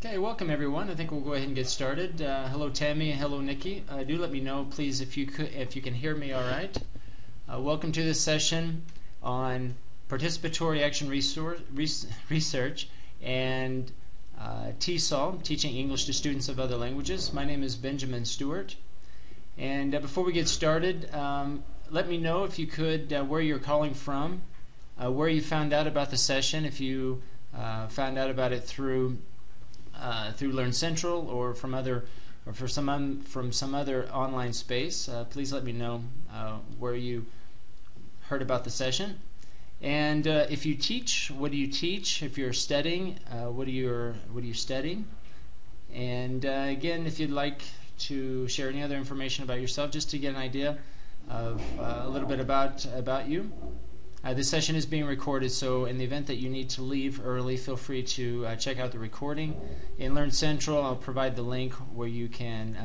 Okay, welcome everyone. I think we'll go ahead and get started. Hello Tammy and hello Nikki. Do let me know, please, if you can hear me all right. Welcome to this session on participatory action research and TESOL, teaching English to students of other languages. My name is Benjamin Stewart. And before we get started, let me know if you could where you're calling from, where you found out about the session, if you found out about it through Learn Central or from some other online space. Please let me know where you heard about the session. And if you teach, what do you teach? If you're studying, what are you studying? And again, if you'd like to share any other information about yourself, just to get an idea of a little bit about you. This session is being recorded, so in the event that you need to leave early, feel free to check out the recording. In Learn Central, I'll provide the link where you can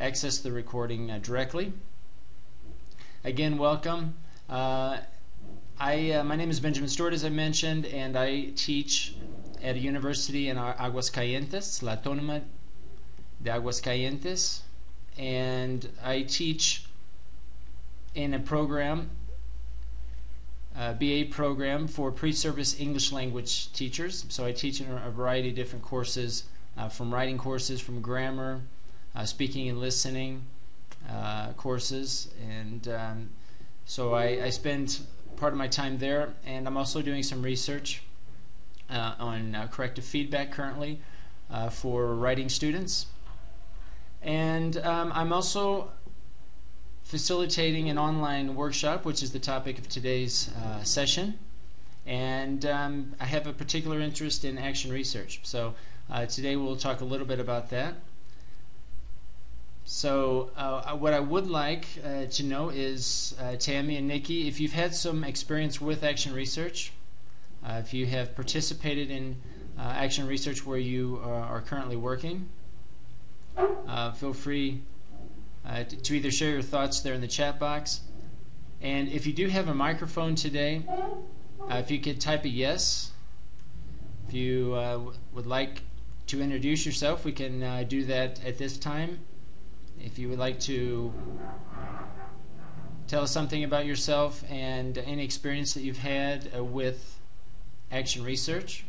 access the recording directly. Again, welcome. My name is Benjamin Stewart, as I mentioned, and I teach at a university in Aguascalientes, La Autónoma de Aguascalientes, and I teach in a program, BA program for pre-service English language teachers. So I teach in a variety of different courses, from writing courses, from grammar, speaking and listening courses, and so I spend part of my time there, and I'm also doing some research on corrective feedback currently for writing students, and I'm also facilitating an online workshop, which is the topic of today's session, and I have a particular interest in action research, so today we'll talk a little bit about that. So what I would like to know is, Tammy and Nikki, if you've had some experience with action research, if you have participated in action research where you are currently working, feel free to either share your thoughts there in the chat box. And if you do have a microphone today, if you could type a yes. If you would like to introduce yourself, we can do that at this time. If you would like to tell us something about yourself and any experience that you've had with action research.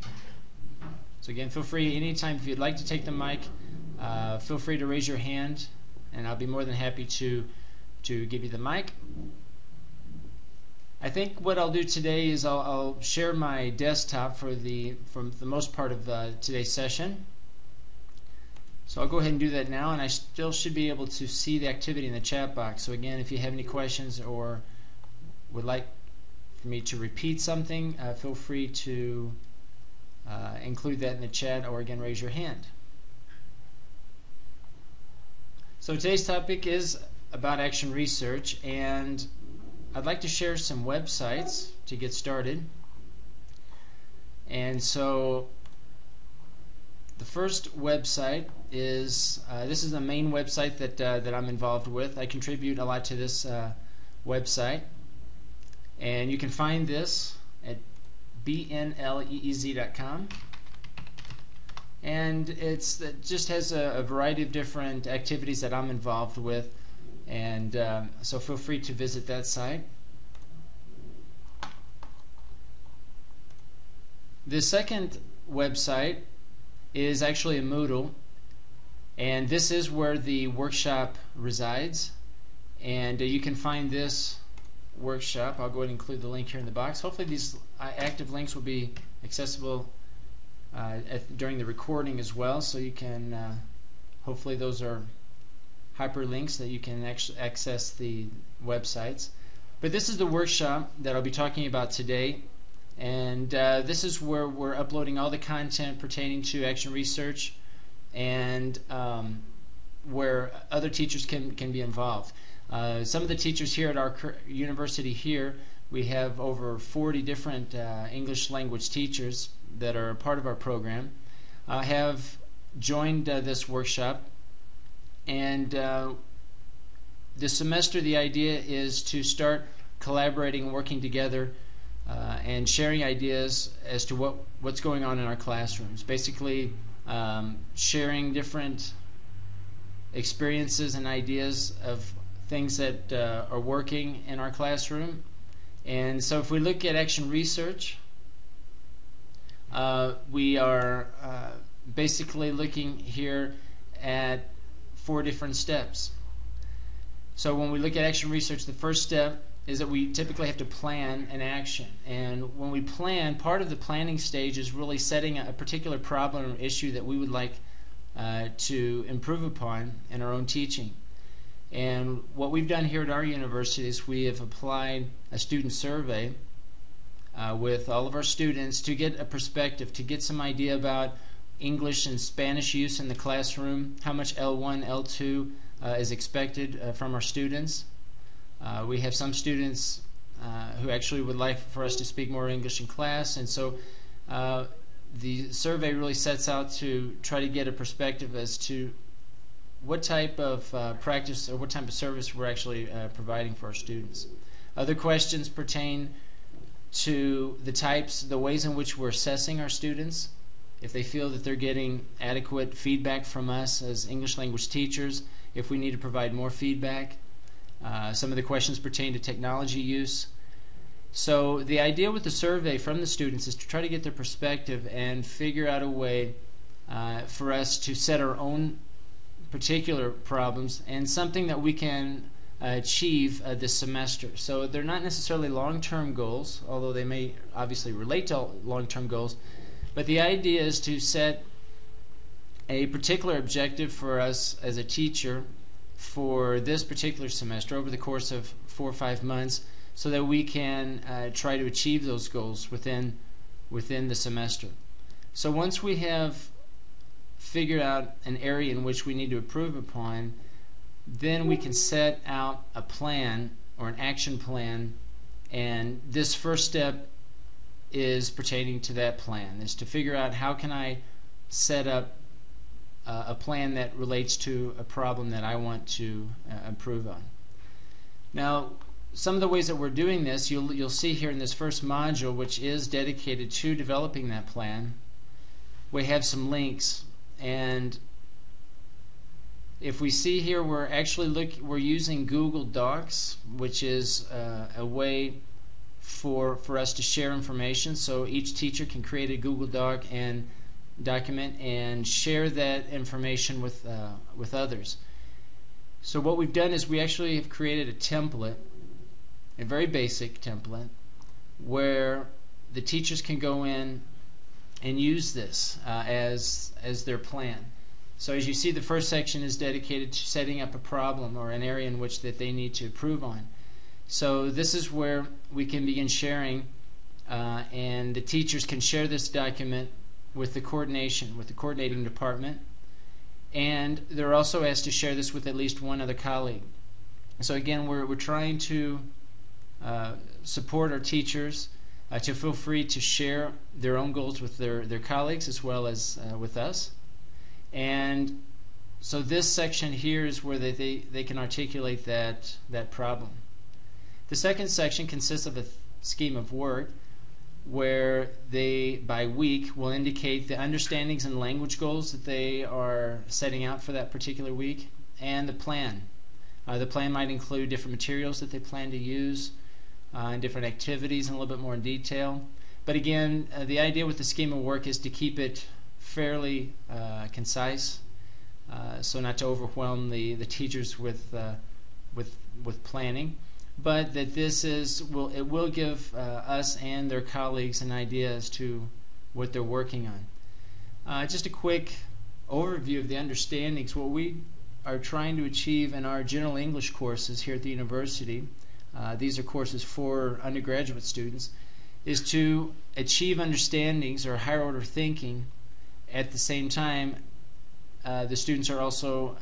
So again, feel free anytime if you'd like to take the mic, feel free to raise your hand, and I'll be more than happy to give you the mic. I think what I'll do today is I'll share my desktop for the most part of today's session. So I'll go ahead and do that now, and I still should be able to see the activity in the chat box. So again, if you have any questions or would like for me to repeat something, feel free to include that in the chat, or again, raise your hand. So today's topic is about action research, and I'd like to share some websites to get started. And so the first website is, this is the main website that I'm involved with. I contribute a lot to this website, and you can find this at bnleez.com. And it just has a variety of different activities that I'm involved with, and so feel free to visit that site. The second website is actually a Moodle, and this is where the workshop resides, and you can find this workshop. I'll go ahead and include the link here in the box. Hopefully these active links will be accessible during the recording as well, so you can hopefully those are hyperlinks that you can actually access the websites. But this is the workshop that I'll be talking about today, and this is where we're uploading all the content pertaining to action research, and where other teachers can be involved. Some of the teachers here at our university here, we have over 40 different English language teachers that are a part of our program, have joined this workshop, and this semester the idea is to start collaborating and working together and sharing ideas as to what's going on in our classrooms. Basically, sharing different experiences and ideas of things that are working in our classroom. And so if we look at action research, we are basically looking here at 4 different steps. So when we look at action research, the first step is that we typically have to plan an action. And when we plan, part of the planning stage is really setting a particular problem or issue that we would like to improve upon in our own teaching. And what we've done here at our university is we have applied a student survey with all of our students to get a perspective, to get some idea about English and Spanish use in the classroom, how much L1, L2 is expected from our students. We have some students who actually would like for us to speak more English in class, and so the survey really sets out to try to get a perspective as to what type of practice or what type of service we're actually providing for our students. Other questions pertain to the ways in which we're assessing our students, if they feel that they're getting adequate feedback from us as English language teachers, if we need to provide more feedback. Some of the questions pertain to technology use. So the idea with the survey from the students is to try to get their perspective and figure out a way for us to set our own particular problems and something that we can achieve this semester. So they're not necessarily long-term goals, although they may obviously relate to long-term goals, but the idea is to set a particular objective for us as a teacher for this particular semester over the course of 4 or 5 months, so that we can try to achieve those goals within the semester. So once we have figured out an area in which we need to improve upon, then we can set out a plan or an action plan, and this first step is pertaining to that plan, is to figure out how can I set up a plan that relates to a problem that I want to improve on. Now, some of the ways that we're doing this, you'll see here in this first module, which is dedicated to developing that plan. We have some links, and if we see here, we're using Google Docs, which is a way for us to share information. So each teacher can create a Google Doc and document and share that information with others. So what we've done is we actually have created a template, a very basic template, where the teachers can go in and use this as their plan. So as you see, the first section is dedicated to setting up a problem or an area in which that they need to improve on. So this is where we can begin sharing, and the teachers can share this document with the coordinating department, and they're also asked to share this with at least one other colleague. So again, we're trying to support our teachers to feel free to share their own goals with their colleagues as well as with us. And so this section here is where they can articulate that problem. The second section consists of a scheme of work where they, by week, will indicate the understandings and language goals that they are setting out for that particular week, and the plan. The plan might include different materials that they plan to use, and different activities in a little bit more in detail. But again, the idea with the scheme of work is to keep it fairly concise, so not to overwhelm the teachers with planning, but that it will give us and their colleagues an idea as to what they're working on. Just a quick overview of the understandings. What we are trying to achieve in our general English courses here at the university, these are courses for undergraduate students, is to achieve understandings or higher order thinking. At the same time, the students are also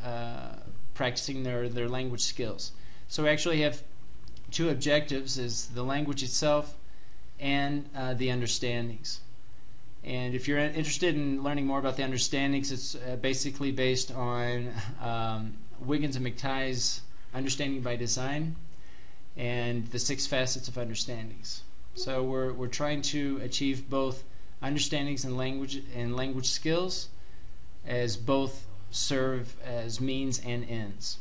practicing their language skills. So we actually have 2 objectives: is the language itself and the understandings. And if you're interested in learning more about the understandings, it's basically based on Wiggins and McTighe's Understanding by Design and the 6 facets of understandings. So we're trying to achieve both understandings and language skills, as both serve as means and ends.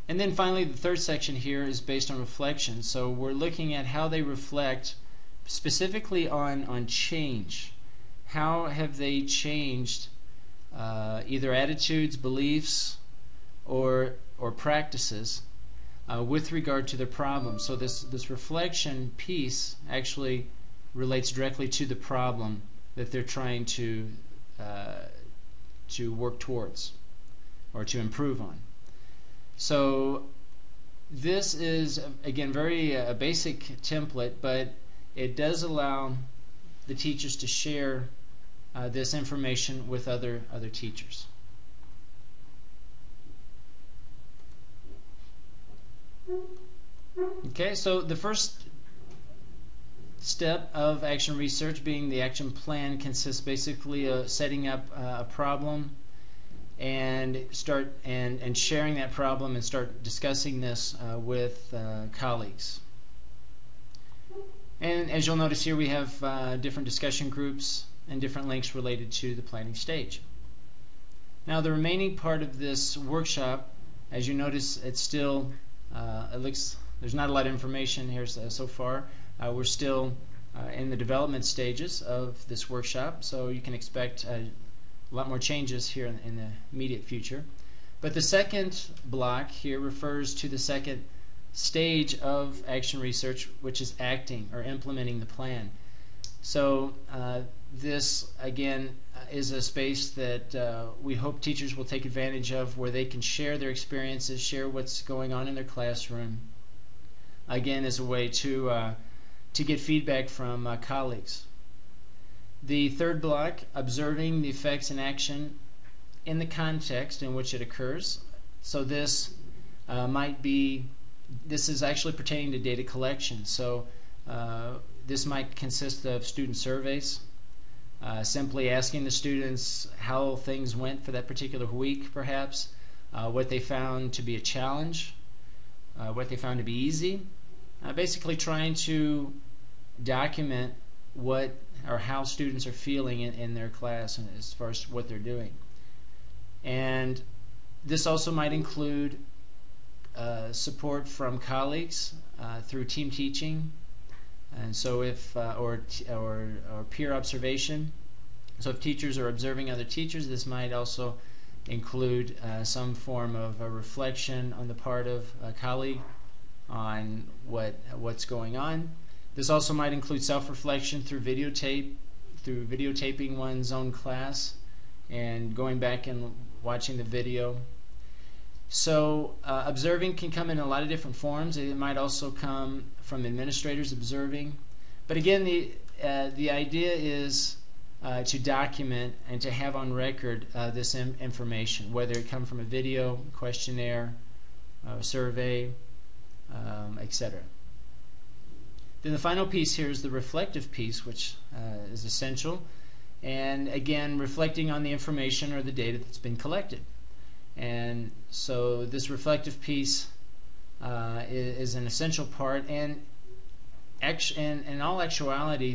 And then finally, the third section here is based on reflection. So we're looking at how they reflect specifically on change. How have they changed either attitudes, beliefs, or practices with regard to the problem. So this reflection piece actually relates directly to the problem that they're trying to work towards or to improve on. So this is, again, very a basic template, but it does allow the teachers to share this information with other teachers. Okay, so the first step of action research, being the action plan, consists basically of setting up a problem and sharing that problem and start discussing this with colleagues. And as you'll notice here, we have different discussion groups and different links related to the planning stage. Now, the remaining part of this workshop, as you notice, it's still there's not a lot of information here so far. We're still in the development stages of this workshop, so you can expect a lot more changes here in the immediate future. But the second block here refers to the second stage of action research, which is acting or implementing the plan. So this, again, is a space that we hope teachers will take advantage of, where they can share their experiences, share what's going on in their classroom, again, as a way to get feedback from colleagues. The third block, observing the effects in action in the context in which it occurs. So this this is actually pertaining to data collection. So this might consist of student surveys, simply asking the students how things went for that particular week, perhaps, what they found to be a challenge, what they found to be easy, basically trying to document what or how students are feeling in their class as far as what they're doing. And this also might include support from colleagues through team teaching, and so if or peer observation. So if teachers are observing other teachers, this might also include some form of a reflection on the part of a colleague on what's going on. This also might include self-reflection through videotaping one's own class and going back and watching the video. So observing can come in a lot of different forms. It might also come from administrators observing. But again, the idea is to document and to have on record this information, whether it come from a video, questionnaire, survey, etc. Then the final piece here is the reflective piece, which is essential, and again, reflecting on the information or the data that's been collected. And so this reflective piece is an essential part, and in all actuality,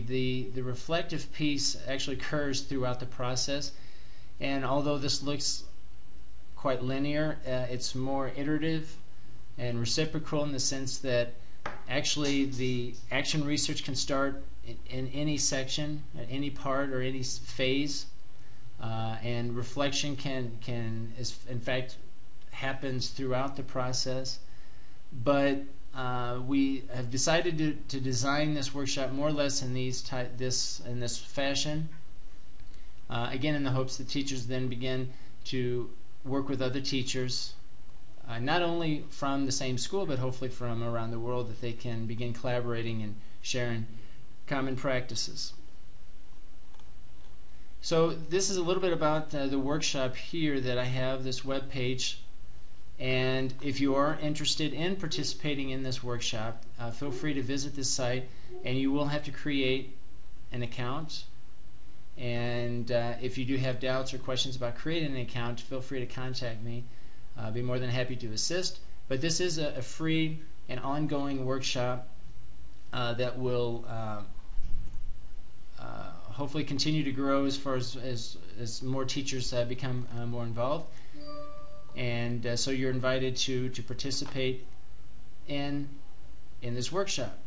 the reflective piece actually occurs throughout the process. And although this looks quite linear, it's more iterative and reciprocal in the sense that actually the action research can start in any section, at any part or any phase, and reflection is in fact happens throughout the process. But we have decided to design this workshop more or less in this fashion. Again, in the hopes that teachers then begin to work with other teachers, not only from the same school, but hopefully from around the world, that they can begin collaborating and sharing common practices. So this is a little bit about the workshop here that I have, this web page. And if you are interested in participating in this workshop, feel free to visit this site, and you will have to create an account. And if you do have doubts or questions about creating an account, feel free to contact me. I'll be more than happy to assist. But this is a free and ongoing workshop that will hopefully continue to grow as far as more teachers become more involved. And so you're invited to participate in this workshop.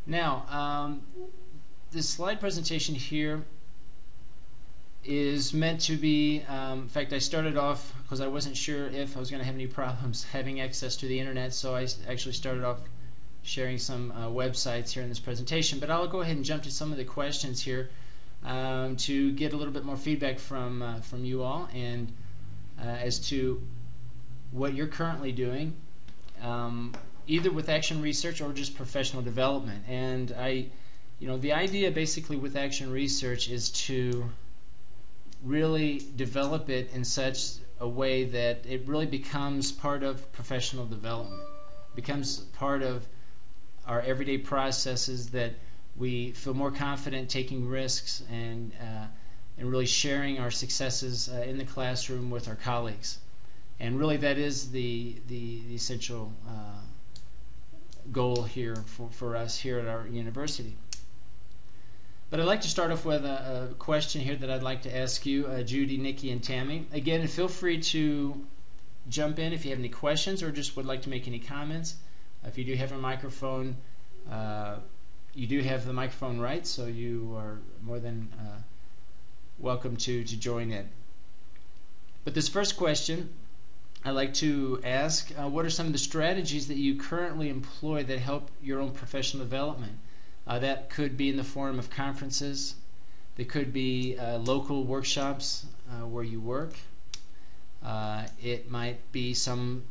Now, this slide presentation here is meant to be, in fact, I started off because I wasn't sure if I was going to have any problems having access to the internet, so I actually started off sharing some websites here in this presentation. But I'll go ahead and jump to some of the questions here to get a little bit more feedback from you all, and as to what you're currently doing, either with action research or just professional development. And the idea basically with action research is to really develop it in such a way that it really becomes part of professional development, becomes part of our everyday processes, that we feel more confident taking risks and really sharing our successes in the classroom with our colleagues. And really that is the essential goal here for us here at our university. But I'd like to start off with a question here that I'd like to ask you, Judy, Nikki, and Tammy. Again, feel free to jump in if you have any questions or just would like to make any comments. If you do have a microphone, you do have the microphone right, so you are more than welcome to join in. But this first question I'd like to ask, what are some of the strategies that you currently employ that help your own professional development? That could be in the form of conferences. They could be local workshops where you work. It might be some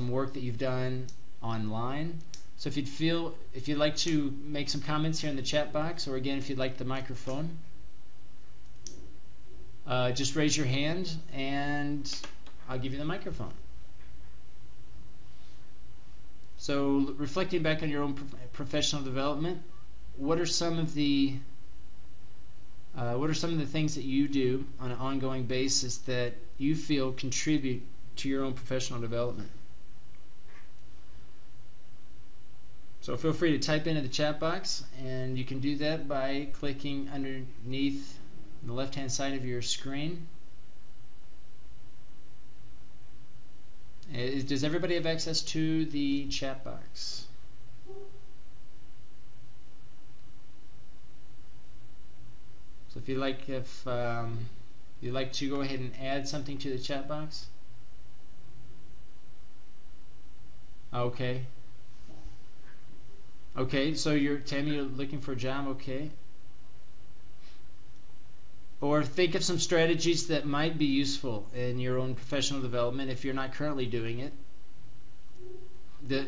work that you've done online. So if you'd like to make some comments here in the chat box, or again if you'd like the microphone, just raise your hand and I'll give you the microphone. So reflecting back on your own professional development, what are some of the things that you do on an ongoing basis that you feel contribute to your own professional development? So feel free to type into the chat box, and you can do that by clicking underneath the left-hand side of your screen. Does everybody have access to the chat box? So if you'd like to go ahead and add something to the chat box. Okay. Okay, so Tammy, you're looking for a job, okay. Or think of some strategies that might be useful in your own professional development if you're not currently doing it.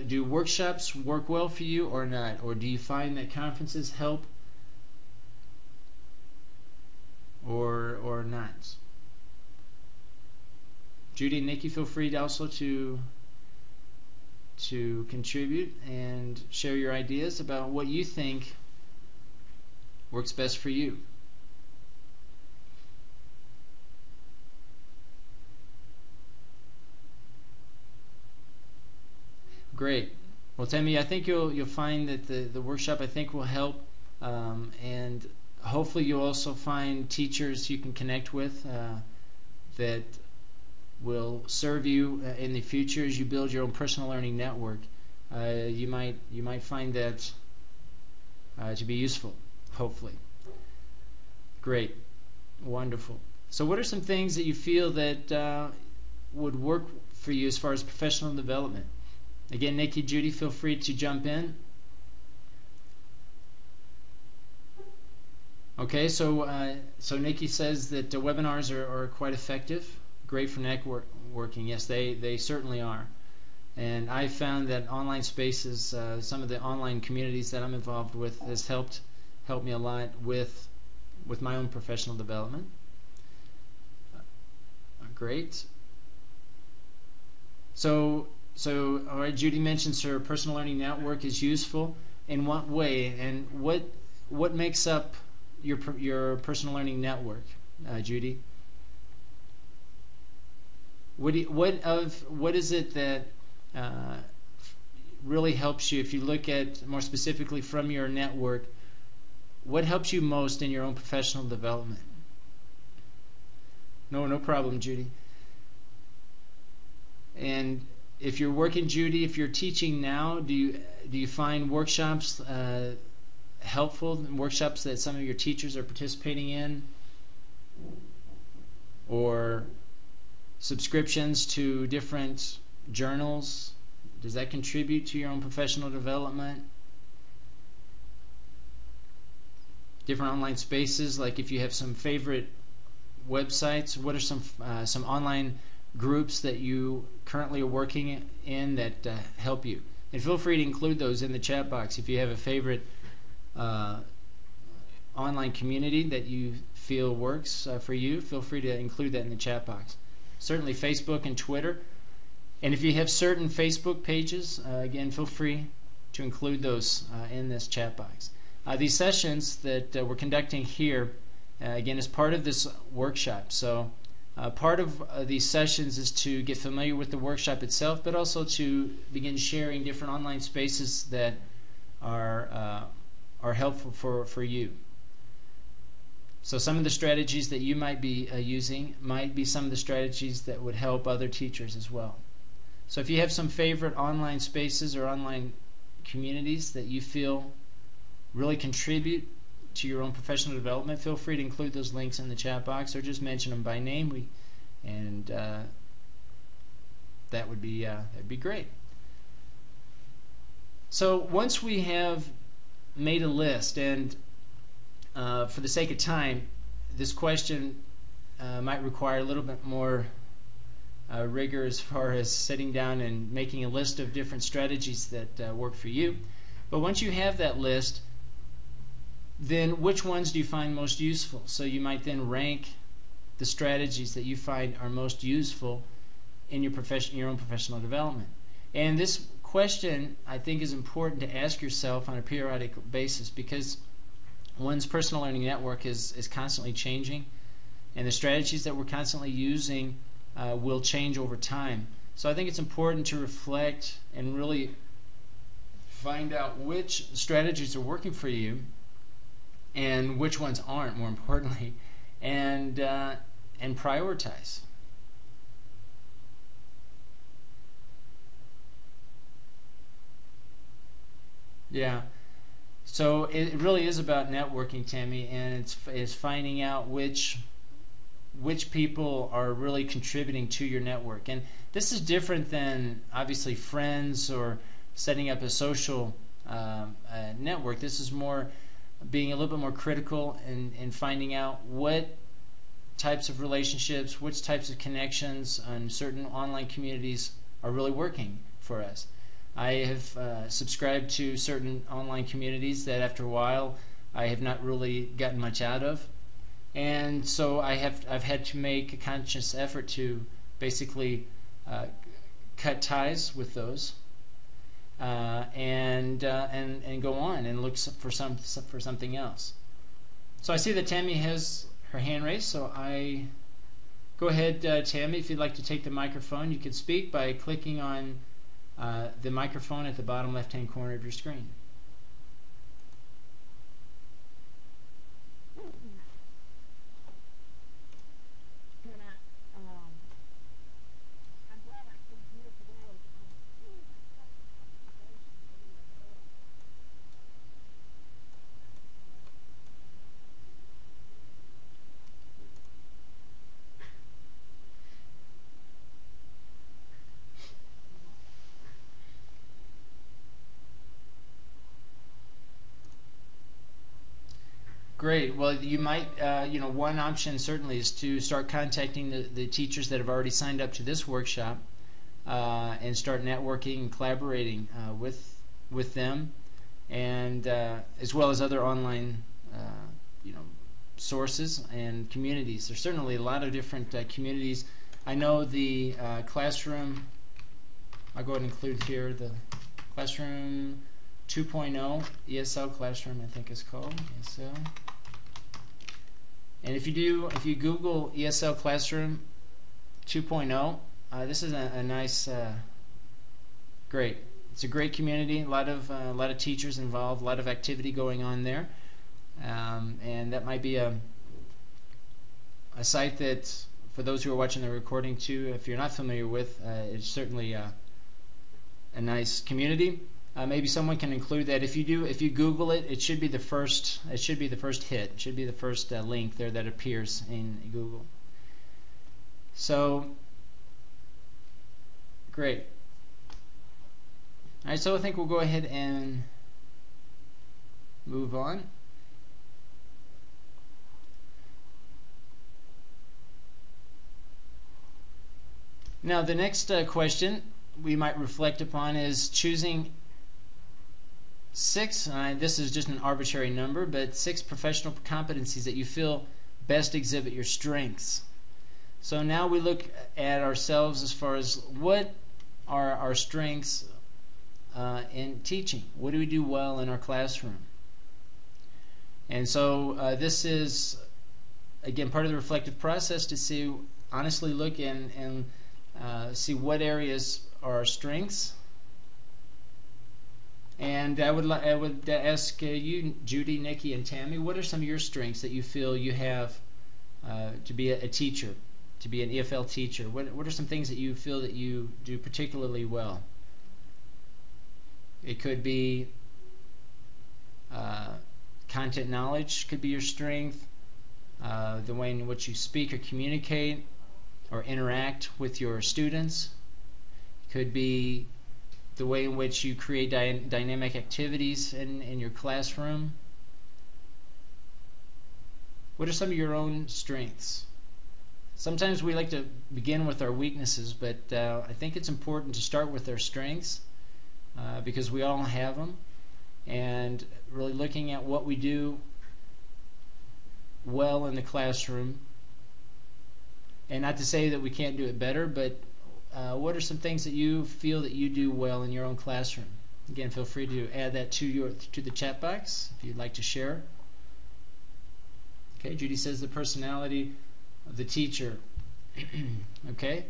Do workshops work well for you or not? Or do you find that conferences help or not? Judy and Nikki, feel free to also to contribute and share your ideas about what you think works best for you. Great. Well, Tammy, I think you'll find that the workshop I think will help, and hopefully you'll also find teachers you can connect with that will serve you in the future as you build your own personal learning network. You might find that to be useful, hopefully. Great. Wonderful. So what are some things that you feel that would work for you as far as professional development? Again, Nikki, Judy, feel free to jump in. Okay, so Nikki says that webinars are quite effective, great for networking. Yes, they certainly are. And I found that online spaces, some of the online communities that I'm involved with, has helped me a lot with my own professional development. Great. So all right, Judy mentions her personal learning network is useful. In what way, and what makes up your personal learning network, Judy? What is it that really helps you, if you look at more specifically from your network, what helps you most in your own professional development? No problem, Judy. And if you're working, Judy, if you're teaching now, do you find workshops helpful? Workshops that some of your teachers are participating in, or subscriptions to different journals? Does that contribute to your own professional development? Different online spaces, like if you have some favorite websites, what are some online groups that you currently are working in that help you? And feel free to include those in the chat box. If you have a favorite online community that you feel works for you, feel free to include that in the chat box. Certainly Facebook and Twitter. And if you have certain Facebook pages, again, feel free to include those in this chat box. These sessions that we're conducting here, again, is part of this workshop. So part of these sessions is to get familiar with the workshop itself, but also to begin sharing different online spaces that are helpful for you. So some of the strategies that you might be using might be some of the strategies that would help other teachers as well. So if you have some favorite online spaces or online communities that you feel really contribute to your own professional development, feel free to include those links in the chat box or just mention them by name. That would be that'd be great. So once we have made a list, and for the sake of time, this question might require a little bit more rigor as far as sitting down and making a list of different strategies that work for you. But once you have that list, then which ones do you find most useful? So you might then rank the strategies that you find are most useful in your own professional development. And this question, I think, is important to ask yourself on a periodic basis, because one's personal learning network is constantly changing, and the strategies that we're constantly using will change over time. So I think it's important to reflect and really find out which strategies are working for you and which ones aren't, more importantly, and prioritize. Yeah. So it really is about networking, Tammy, and it's finding out which people are really contributing to your network. And this is different than obviously friends or setting up a social network. This is more being a little bit more critical and finding out what types of relationships, which types of connections on certain online communities are really working for us. I have subscribed to certain online communities that after a while I have not really gotten much out of, and so I've had to make a conscious effort to basically cut ties with those and go on and look for something else. So I see that Tammy has her hand raised, so I go ahead, Tammy, if you'd like to take the microphone. You can speak by clicking on the microphone at the bottom left-hand corner of your screen. Great. Well, you might, one option certainly is to start contacting the teachers that have already signed up to this workshop and start networking and collaborating with them, and as well as other online, sources and communities. There's certainly a lot of different communities. I know the classroom. I'll go ahead and include here the classroom 2.0, ESL classroom, I think it's called, ESL. And if you Google ESL classroom 2.0, this is a nice, great. It's a great community, a lot of teachers involved, a lot of activity going on there, and that might be a site that, for those who are watching the recording too, if you're not familiar with, it's certainly a nice community. Maybe someone can include that. If you Google it, it should be the first. It should be the first hit. It should be the first link there that appears in Google. So great. All right. So I think we'll go ahead and move on. Now the next question we might reflect upon is choosing 6, this is just an arbitrary number, but 6 professional competencies that you feel best exhibit your strengths. So now we look at ourselves as far as what are our strengths in teaching. What do we do well in our classroom? And so this is, again, part of the reflective process to see, honestly look and see what areas are our strengths. And I would ask you, Judy, Nikki, and Tammy, what are some of your strengths that you feel you have to be a teacher, to be an EFL teacher? What are some things that you feel that you do particularly well? It could be content knowledge could be your strength, the way in which you speak or communicate or interact with your students. It could be the way in which you create dynamic activities in your classroom. What are some of your own strengths? Sometimes we like to begin with our weaknesses, but I think it's important to start with our strengths because we all have them, and really looking at what we do well in the classroom. And not to say that we can't do it better, but what are some things that you feel that you do well in your own classroom? Again, feel free to add that to the chat box if you'd like to share. Okay, Judy says the personality of the teacher. Okay,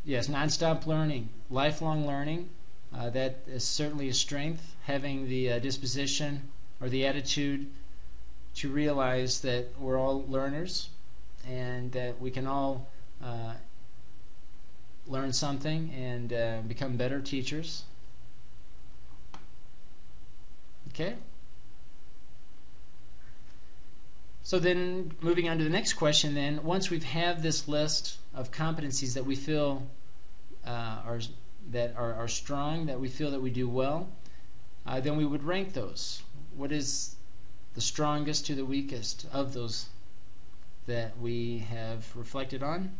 yes, nonstop learning, lifelong learning. That is certainly a strength. Having the disposition or the attitude to realize that we're all learners and that we can all learn something and become better teachers. Okay. So then, moving on to the next question. Then, once we've had this list of competencies that we feel are strong, that we feel that we do well, then we would rank those. What is the strongest to the weakest of those that we have reflected on?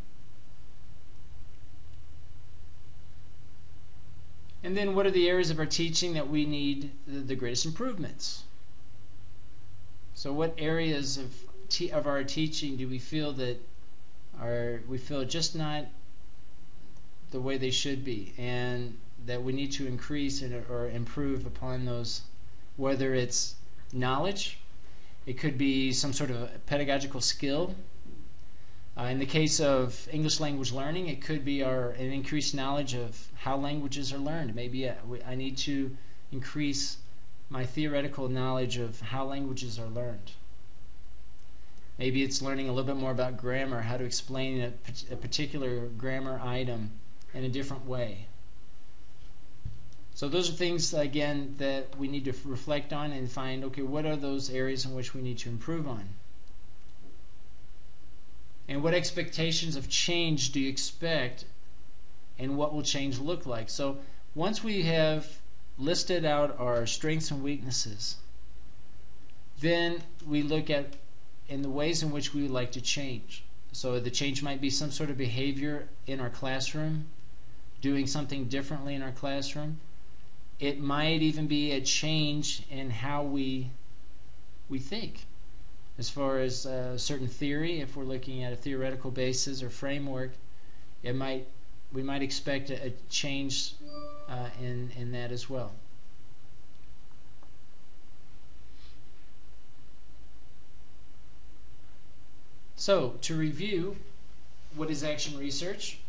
And then what are the areas of our teaching that we need the greatest improvements? So what areas of our teaching do we feel that we feel just not the way they should be, and that we need to increase or improve upon those, whether it's knowledge, it could be some sort of a pedagogical skill. In the case of English language learning, it could be an increased knowledge of how languages are learned. Maybe I need to increase my theoretical knowledge of how languages are learned. Maybe it's learning a little bit more about grammar, how to explain a particular grammar item in a different way. So those are things, again, that we need to reflect on and find, okay, what are those areas in which we need to improve on? And what expectations of change do you expect, and what will change look like? So once we have listed out our strengths and weaknesses, then we look at in the ways in which we would like to change. So the change might be some sort of behavior in our classroom, doing something differently in our classroom. It might even be a change in how we think. As far as certain theory, if we're looking at a theoretical basis or framework, we might expect a change in that as well. So, to review, what is action research?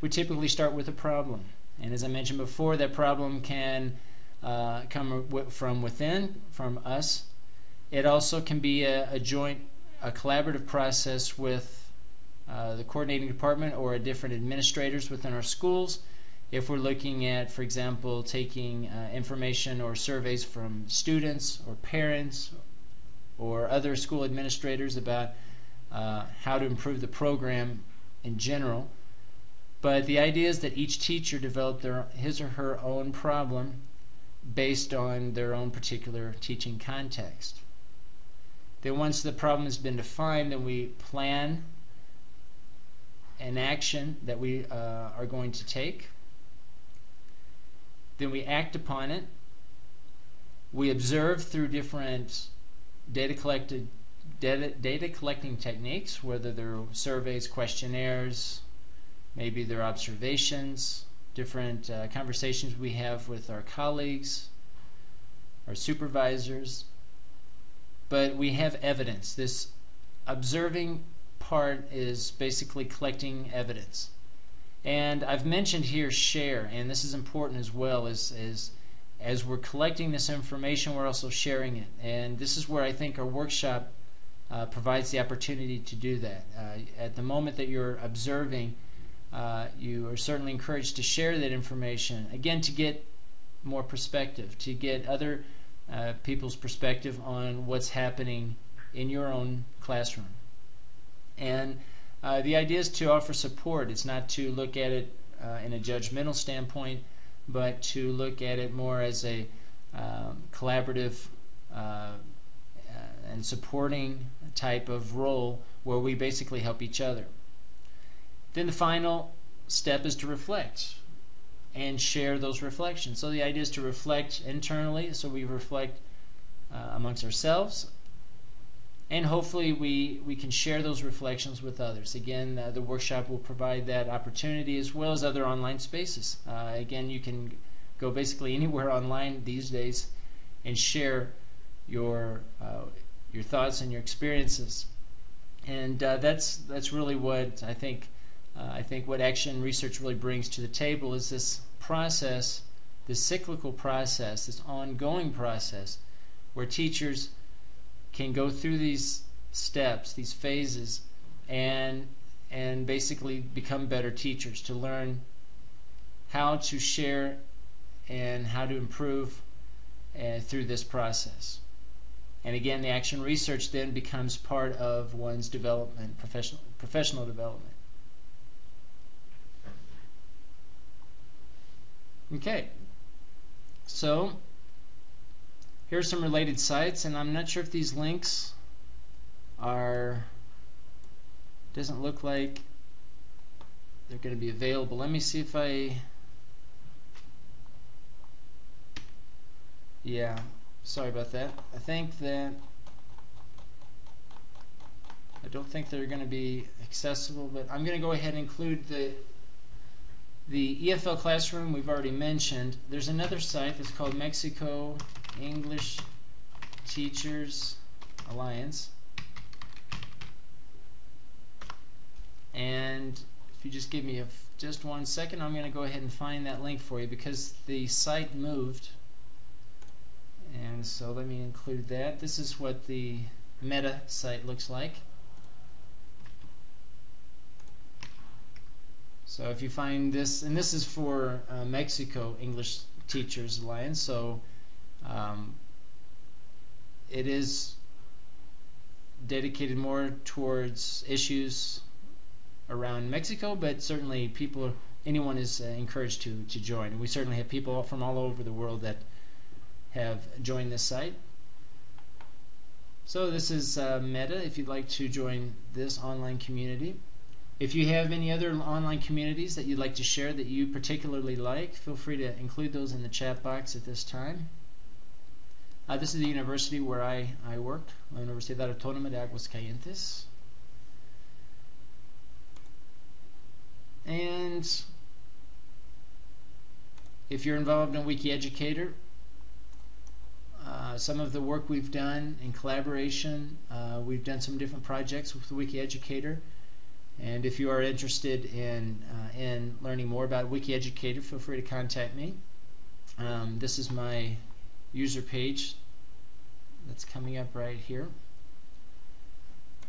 We typically start with a problem. And as I mentioned before, that problem can come from within, from us. It also can be a collaborative process with the coordinating department or different administrators within our schools. If we're looking at, for example, taking information or surveys from students or parents or other school administrators about how to improve the program in general. But the idea is that each teacher develop his or her own problem based on their own particular teaching context. Then once the problem has been defined, then we plan an action that we are going to take. Then we act upon it. We observe through different data collecting techniques, whether they're surveys, questionnaires, maybe they're observations, different conversations we have with our colleagues, our supervisors. But we have evidence. This observing part is basically collecting evidence. And I've mentioned here share, and this is important as well. As we're collecting this information, we're also sharing it. And this is where I think our workshop provides the opportunity to do that. At the moment that you're observing, you are certainly encouraged to share that information, again, to get more perspective, to get other people's perspective on what's happening in your own classroom. And the idea is to offer support. It's not to look at it in a judgmental standpoint, but to look at it more as a collaborative and supporting type of role where we basically help each other. Then the final step is to reflect and share those reflections. So the idea is to reflect internally, so we reflect amongst ourselves, and hopefully we can share those reflections with others. Again, the workshop will provide that opportunity as well as other online spaces. Again, you can go basically anywhere online these days and share your thoughts and your experiences. And that's really what I think what action research really brings to the table is this process, this cyclical process, this ongoing process where teachers can go through these steps, these phases, and basically become better teachers, to learn how to share and how to improve through this process. And again, the action research then becomes part of one's development, professional development. Okay, so here's some related sites, and I'm not sure if these links doesn't look like they're going to be available. Let me see if yeah, sorry about that. I don't think they're going to be accessible, but I'm going to go ahead and include the EFL Classroom we've already mentioned. There's another site that's called Mexico English Teachers Alliance, and if you just give me just 1 second, I'm going to go ahead and find that link for you because the site moved, and so let me include that. This is what the meta site looks like. So if you find this, and this is for Mexico English Teachers Alliance, so it is dedicated more towards issues around Mexico, but certainly anyone is encouraged to join. And we certainly have people from all over the world that have joined this site. So this is Meta, if you'd like to join this online community. If you have any other online communities that you'd like to share that you particularly like, feel free to include those in the chat box at this time. This is the university where I work, la Universidad Autónoma de Aguascalientes. And if you're involved in WikiEducator, some of the work we've done in collaboration, we've done some different projects with WikiEducator. And if you are interested in learning more about WikiEducator, feel free to contact me. This is my user page that's coming up right here.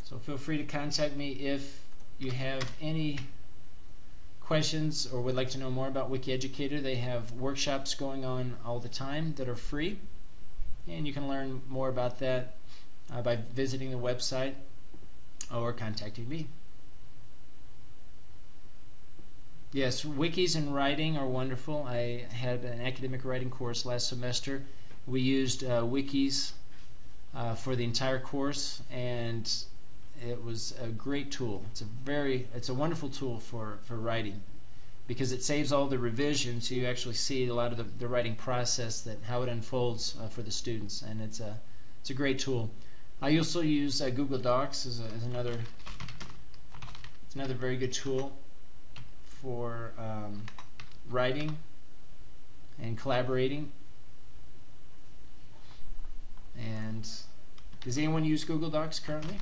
So feel free to contact me if you have any questions or would like to know more about WikiEducator. They have workshops going on all the time that are free, and you can learn more about that by visiting the website or contacting me. Yes, wikis and writing are wonderful. I had an academic writing course last semester. We used wikis for the entire course, and it was a great tool. It's a wonderful tool for writing, because it saves all the revisions, so you actually see a lot of the writing process, how it unfolds for the students, and it's a great tool. I also use Google Docs as another very good tool for writing and collaborating. And does anyone use Google Docs currently,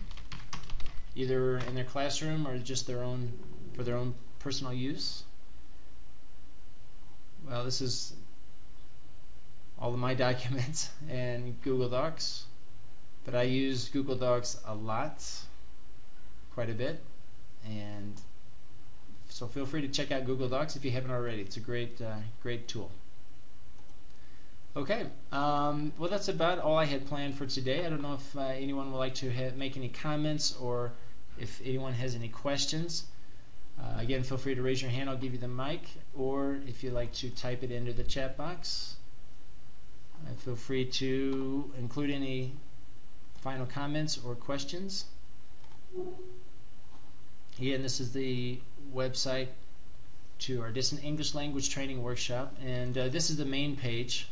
either in their classroom or just for their own personal use? Well, this is all of my documents in Google Docs, but I use Google Docs a lot, quite a bit, and so feel free to check out Google Docs if you haven't already. It's a great tool. Okay, well, that's about all I had planned for today. I don't know if anyone would like to make any comments, or if anyone has any questions. Again, feel free to raise your hand. I'll give you the mic, or if you'd like to type it into the chat box. Feel free to include any final comments or questions. Again, this is the website to our Distant English Language Training Workshop, and this is the main page.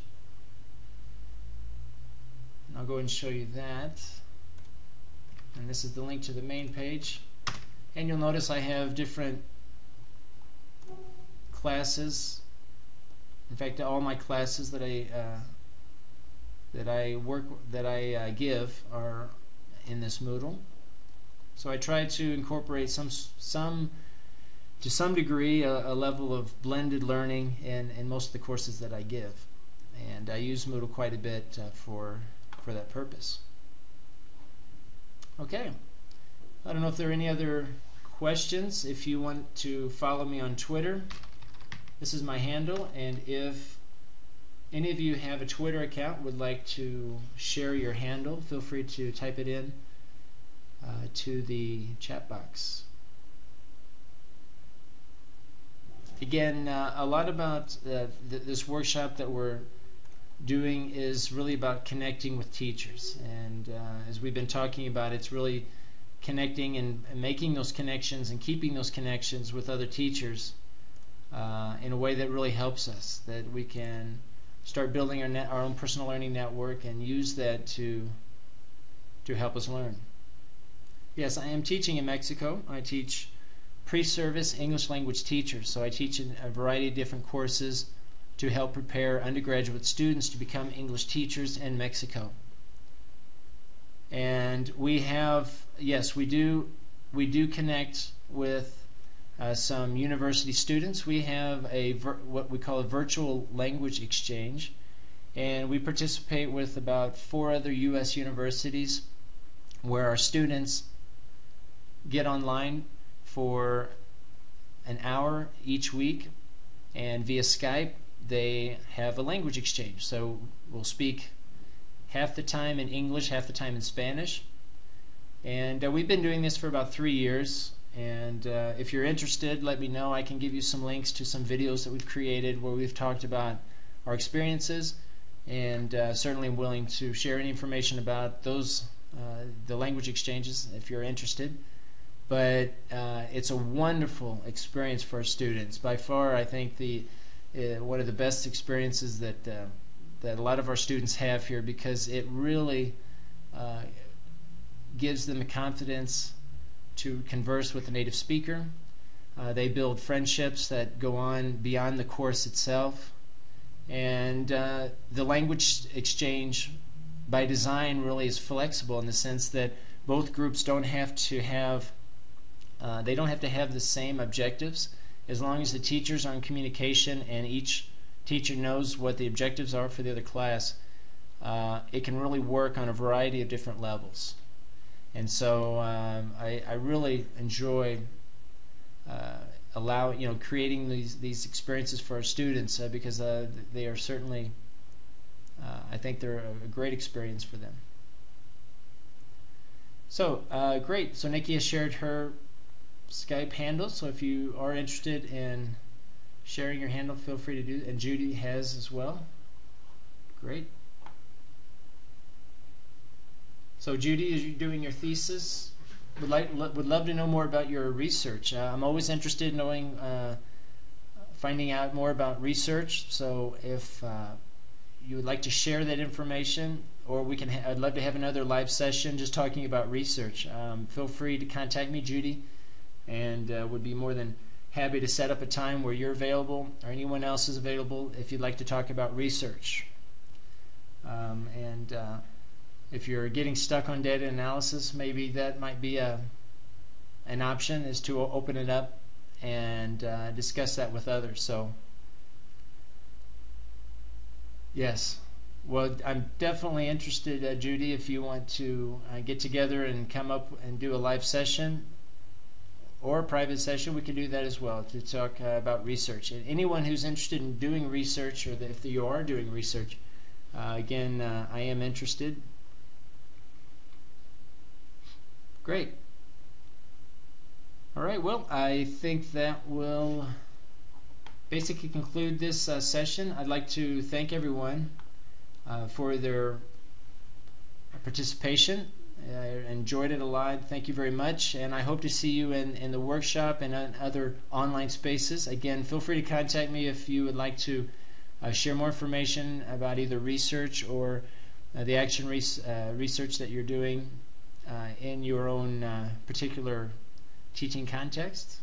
And I'll go ahead and show you that. And this is the link to the main page. And you'll notice I have different classes. In fact, all my classes that I give are in this Moodle. So I try to incorporate to some degree a level of blended learning in most of the courses that I give, and I use Moodle quite a bit for that purpose. Okay, I don't know if there are any other questions. If you want to follow me on Twitter, this is my handle, and if any of you have a Twitter account, would like to share your handle, feel free to type it in to the chat box. Again, a lot about this workshop that we're doing is really about connecting with teachers, and as we've been talking about, it's really connecting and making those connections and keeping those connections with other teachers in a way that really helps us, that we can start building our own personal learning network and use that to help us learn. Yes, I am teaching in Mexico. I teach pre-service English language teachers, so I teach in a variety of different courses to help prepare undergraduate students to become English teachers in Mexico. And we have, yes, we do connect with some university students. We have what we call a virtual language exchange, and we participate with about 4 other U.S. universities, where our students get online for an hour each week, and via Skype they have a language exchange. So we'll speak half the time in English, half the time in Spanish, and we've been doing this for about 3 years. And if you're interested, let me know. I can give you some links to some videos that we've created where we've talked about our experiences, and certainly I'm willing to share any information about those the language exchanges if you're interested. But it's a wonderful experience for our students. By far, I think one of the best experiences that a lot of our students have here, because it really gives them the confidence to converse with a native speaker. They build friendships that go on beyond the course itself, and the language exchange by design really is flexible in the sense that both groups don't have to have They don't have to have the same objectives. As long as the teachers are in communication and each teacher knows what the objectives are for the other class, it can really work on a variety of different levels. And so I really enjoy creating these experiences for our students because they are certainly, I think they're a great experience for them. So great. So Nikki has shared her Skype handle. So if you are interested in sharing your handle, feel free to do it. And Judy has as well. Great. So Judy, as you're doing your thesis, would love to know more about your research. I'm always interested in knowing, finding out more about research. So if you would like to share that information, or I'd love to have another live session just talking about research. Feel free to contact me, Judy, and would be more than happy to set up a time where you're available or anyone else is available if you'd like to talk about research. If you're getting stuck on data analysis, maybe that might be an option, is to open it up and discuss that with others. So yes, well, I'm definitely interested, Judy, if you want to get together and come up and do a live session or a private session, we can do that as well to talk about research. And anyone who's interested in doing research, or if you are doing research, again, I am interested. Great. All right, well, I think that will basically conclude this session. I'd like to thank everyone for their participation. I enjoyed it a lot. Thank you very much, and I hope to see you in the workshop and in other online spaces. Again, feel free to contact me if you would like to share more information about either research or the action research that you're doing in your own particular teaching context.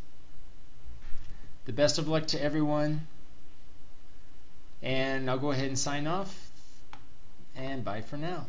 The best of luck to everyone, and I'll go ahead and sign off, and bye for now.